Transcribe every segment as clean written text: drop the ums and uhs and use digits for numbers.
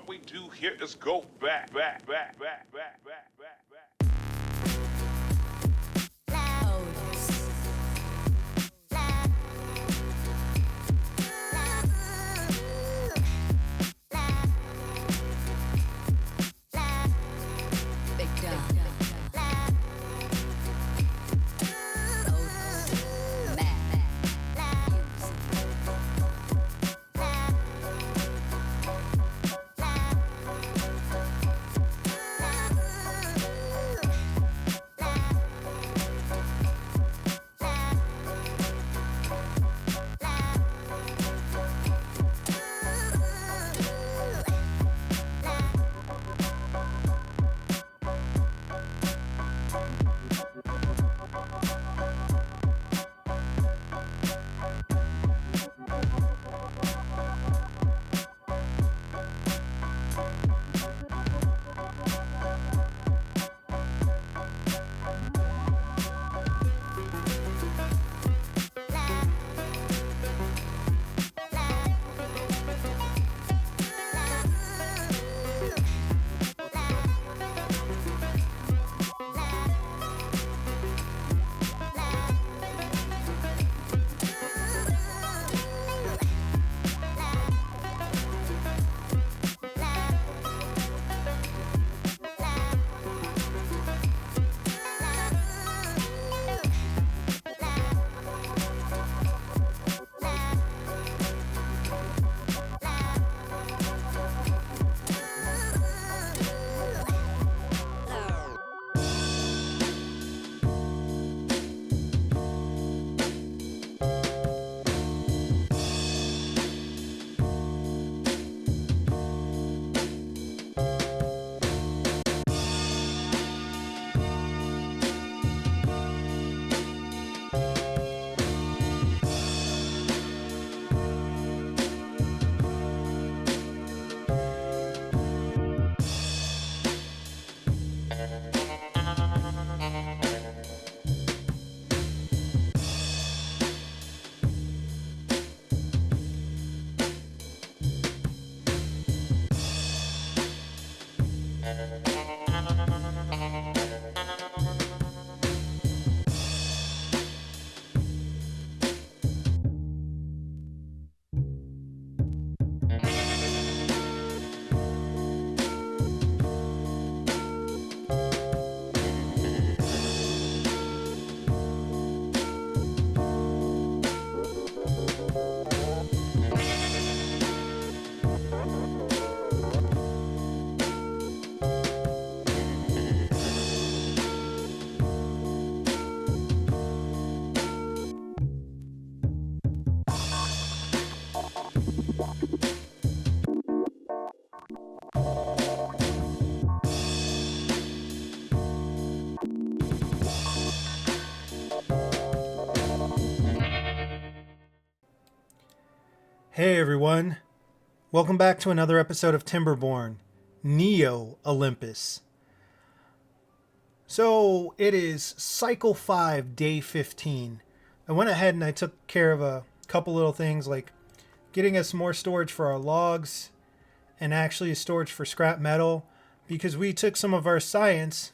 what we do here is go back. Hey everyone, welcome back to another episode of Timberborn, Neo Olympus. So it is cycle 5, day 15. I went ahead and I took care of a couple little things like getting us more storage for our logs and actually storage for scrap metal, because we took some of our science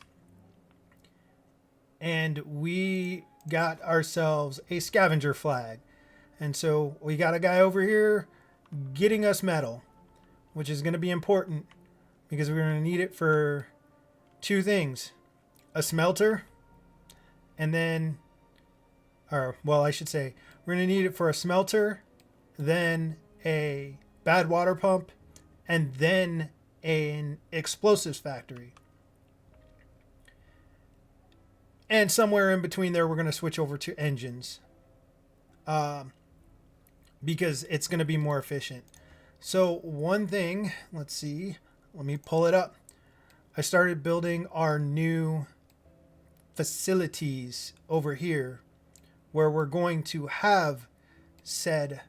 and we got ourselves a scavenger flag. And so we got a guy over here getting us metal, which is going to be important because we're going to need it for two things: a smelter, and then, I should say, we're going to need it for a smelter, then a bad water pump, and then an explosives factory. And somewhere in between there, we're going to switch over to engines. Because it's going to be more efficient. So one thing, let's see, let me pull it up. I started building our new facilities over here where we're going to have said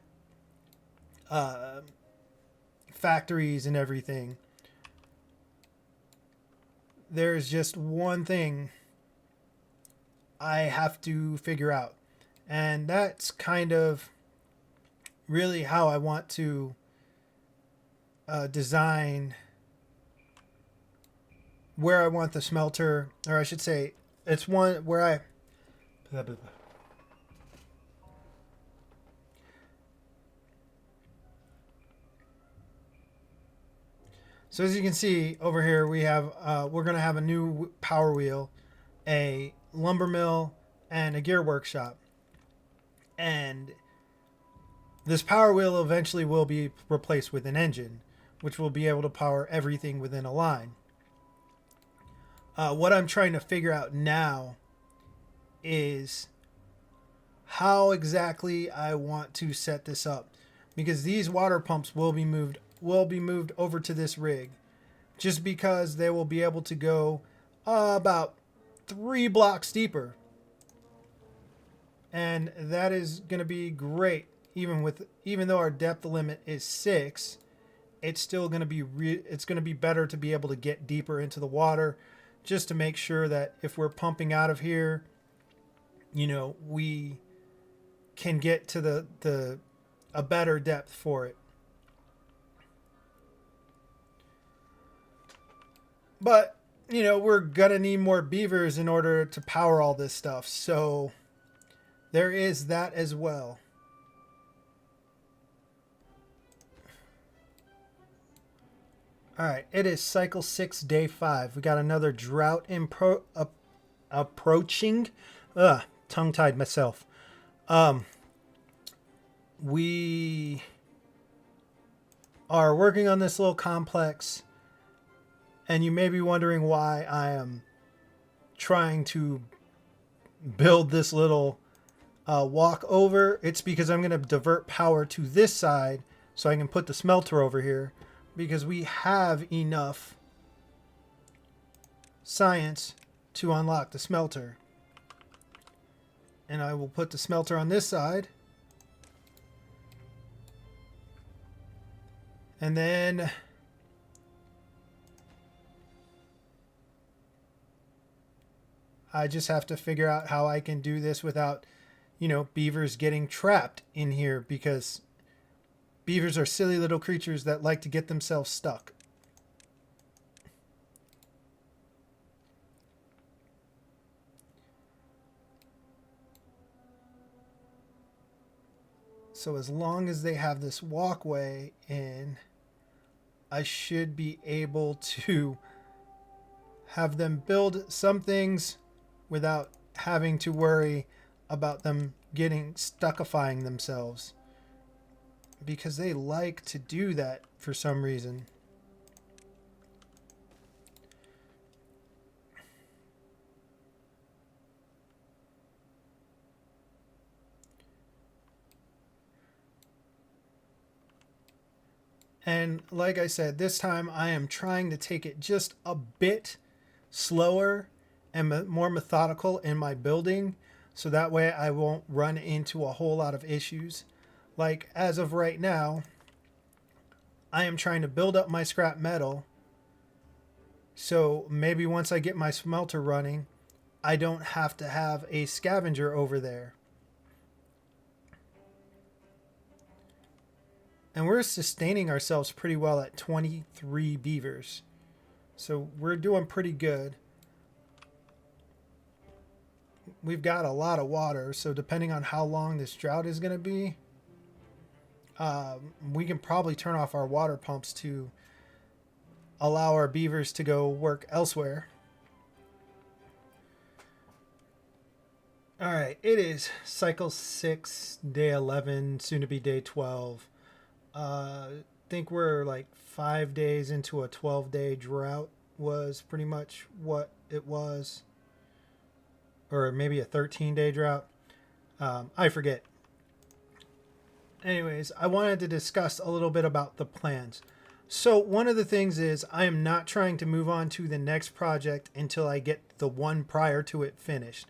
factories and everything. There's just one thing I have to figure out, and that's kind of really how I want to design where I want the smelter, or I should say, it's one where I. Blah, blah, blah. So as you can see over here, we have we're gonna have a new power wheel, a lumber mill, and a gear workshop, and this power wheel eventually will be replaced with an engine, which will be able to power everything within a line. What I'm trying to figure out now is how exactly I want to set this up, because these water pumps will be moved over to this rig, just because they will be able to go about 3 blocks deeper, and that is going to be great. Even though our depth limit is 6, it's still going to be it's going to be better to be able to get deeper into the water, just to make sure that if we're pumping out of here, you know, we can get to a better depth for it. But, you know, we're gonna need more beavers in order to power all this stuff, so there is that as well. Alright, it is cycle 6, day 5. We got another drought approaching. Tongue-tied myself. We are working on this little complex, and you may be wondering why I am trying to build this little walk over. It's because I'm going to divert power to this side so I can put the smelter over here, because we have enough science to unlock the smelter. And I will put the smelter on this side. And then I just have to figure out how I can do this without, you know, beavers getting trapped in here, because beavers are silly little creatures that like to get themselves stuck. So as long as they have this walkway in, I should be able to have them build some things without having to worry about them getting stuckifying themselves, because they like to do that for some reason. And like I said, this time I am trying to take it just a bit slower and more methodical in my building, so that way I won't run into a whole lot of issues. Like, as of right now, I am trying to build up my scrap metal, so maybe once I get my smelter running, I don't have to have a scavenger over there. And we're sustaining ourselves pretty well at 23 beavers. So we're doing pretty good. We've got a lot of water, so depending on how long this drought is going to be, we can probably turn off our water pumps to allow our beavers to go work elsewhere. Alright, it is cycle 6, day 11, soon to be day 12. I think we're like 5 days into a 12-day drought was pretty much what it was. Or maybe a 13-day drought. I forget. Anyways, I wanted to discuss a little bit about the plans. So one of the things is I am not trying to move on to the next project until I get the one prior to it finished.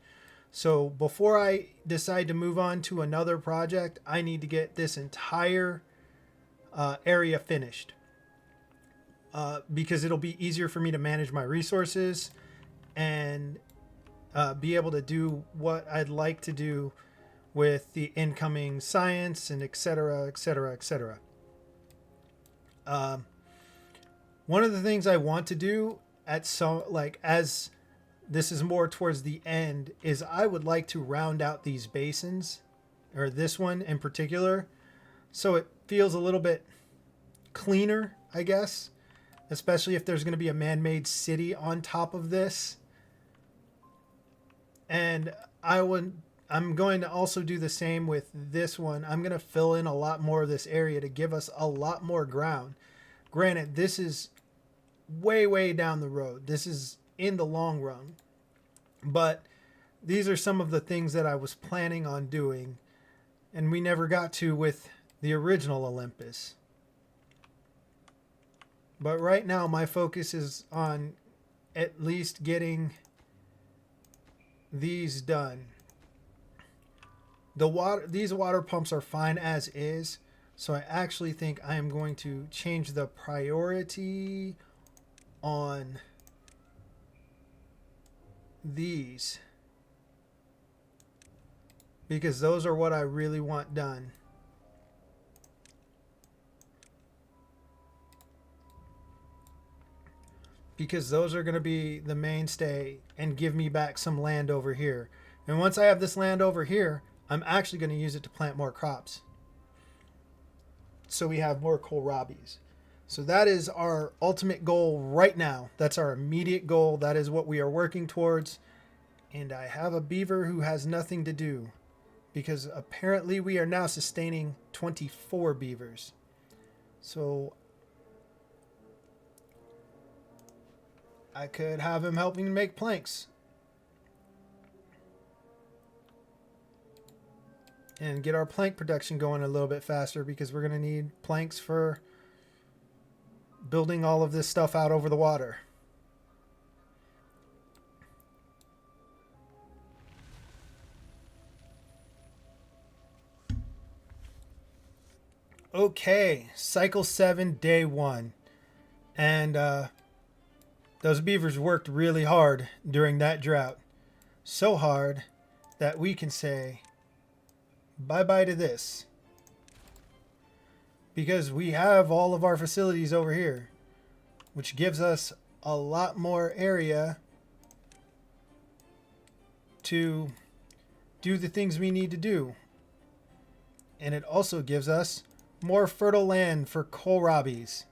So before I decide to move on to another project, I need to get this entire area finished, because it'll be easier for me to manage my resources and be able to do what I'd like to do with the incoming science and etc., etc., etc. One of the things I want to do at some, like, as this is more towards the end, is I would like to round out these basins, or this one in particular, so it feels a little bit cleaner, I guess, especially if there's going to be a man-made city on top of this. And I'm going to also do the same with this one. I'm going to fill in a lot more of this area to give us a lot more ground. Granted, this is way, way down the road. This is in the long run. But these are some of the things that I was planning on doing, and we never got to with the original Olympus. But right now, my focus is on at least getting these done. These water pumps are fine as is, so I actually think I am going to change the priority on these, because those are what I really want done. Because those are going to be the mainstay and give me back some land over here. And once I have this land over here, I'm actually going to use it to plant more crops, so we have more kohlrabies. So that is our ultimate goal right now. That's our immediate goal. That is what we are working towards. And I have a beaver who has nothing to do, because apparently we are now sustaining 24 beavers. So I could have him helping make planks. And get our plank production going a little bit faster, because we're going to need planks for building all of this stuff out over the water. Okay, cycle 7, day 1. And those beavers worked really hard during that drought. So hard that we can say bye-bye to this, because we have all of our facilities over here, which gives us a lot more area to do the things we need to do. And it also gives us more fertile land for kohlrabies.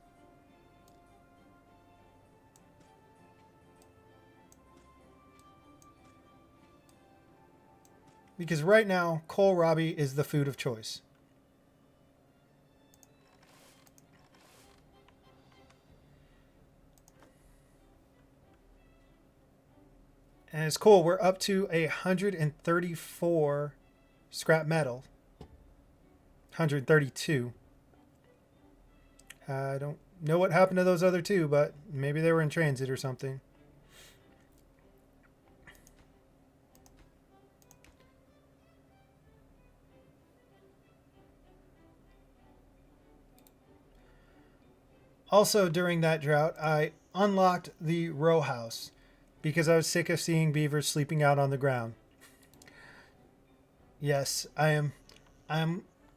Because right now, kohlrabi is the food of choice. And it's cool. We're up to 134 scrap metal. 132. I don't know what happened to those other two, but maybe they were in transit or something. Also, during that drought, I unlocked the row house because I was sick of seeing beavers sleeping out on the ground. Yes, I'm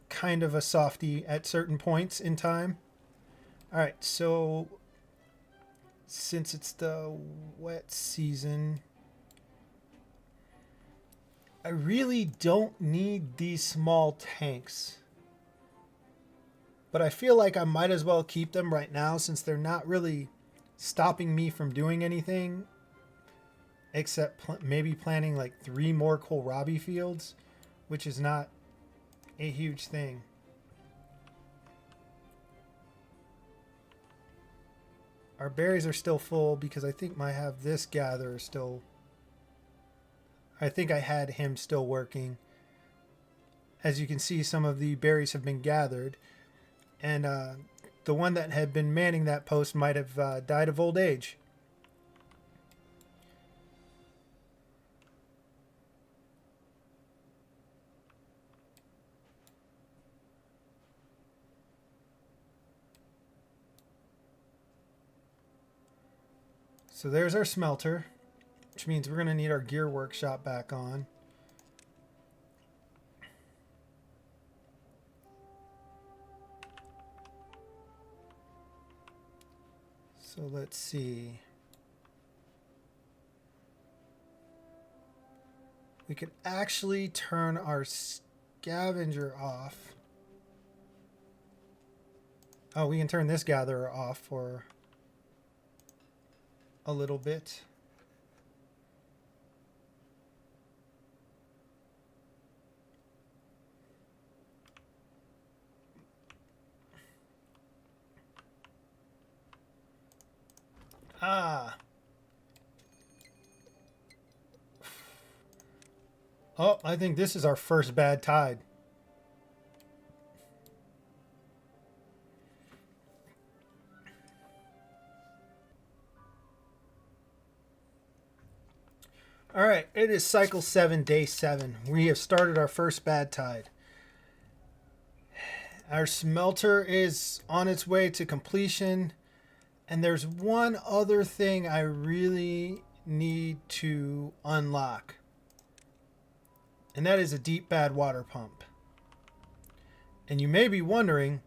kind of a softie at certain points in time. All right, so since it's the wet season, I really don't need these small tanks. But I feel like I might as well keep them right now, since they're not really stopping me from doing anything, except maybe planting like 3 more kohlrabi fields, which is not a huge thing. Our berries are still full because I think I have this gatherer still. I think I had him still working. As you can see, some of the berries have been gathered. And the one that had been manning that post might have died of old age. So there's our smelter, which means we're going to need our gear workshop back on. So let's see. we could actually turn our scavenger off. Oh, we can turn this gatherer off for a little bit. Ah. Oh, I think this is our first bad tide. All right, it is cycle 7, day 7. We have started our first bad tide. Our smelter is on its way to completion. And there's one other thing I really need to unlock. And that is a deep bad water pump. And you may be wondering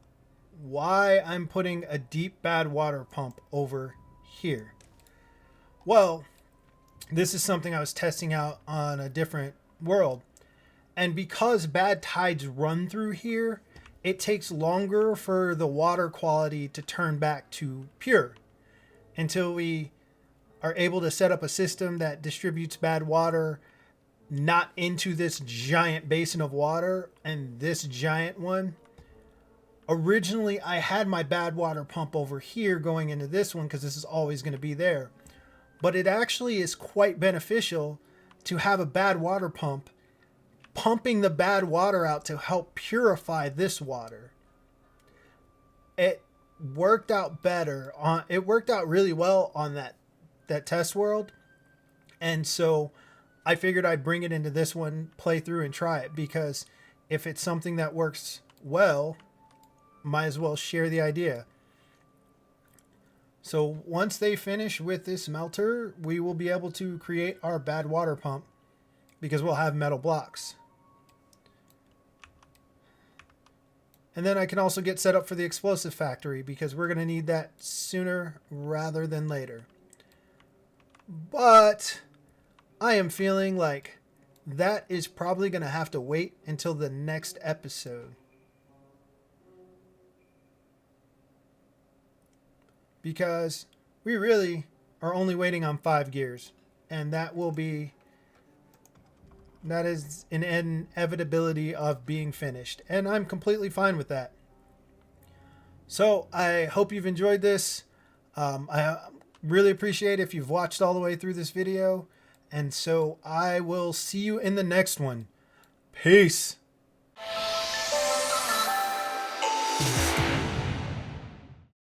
why I'm putting a deep bad water pump over here. Well, this is something I was testing out on a different world. And because bad tides run through here, it takes longer for the water quality to turn back to pure until we are able to set up a system that distributes bad water not into this giant basin of water and this giant one. Originally, I had my bad water pump over here going into this one because this is always going to be there. But it actually is quite beneficial to have a bad water pump pumping the bad water out to help purify this water. It worked out better on, it worked out really well on that test world. And so I figured I'd bring it into this one, play through and try it, because if it's something that works well, might as well share the idea. So once they finish with this smelter, we will be able to create our bad water pump because we'll have metal blocks. And then I can also get set up for the explosive factory because we're going to need that sooner rather than later. But I am feeling like that is probably going to have to wait until the next episode. Because we really are only waiting on 5 gears. And that is an inevitability of being finished. And I'm completely fine with that. So I hope you've enjoyed this. I really appreciate if you've watched all the way through this video. And so I will see you in the next one. Peace.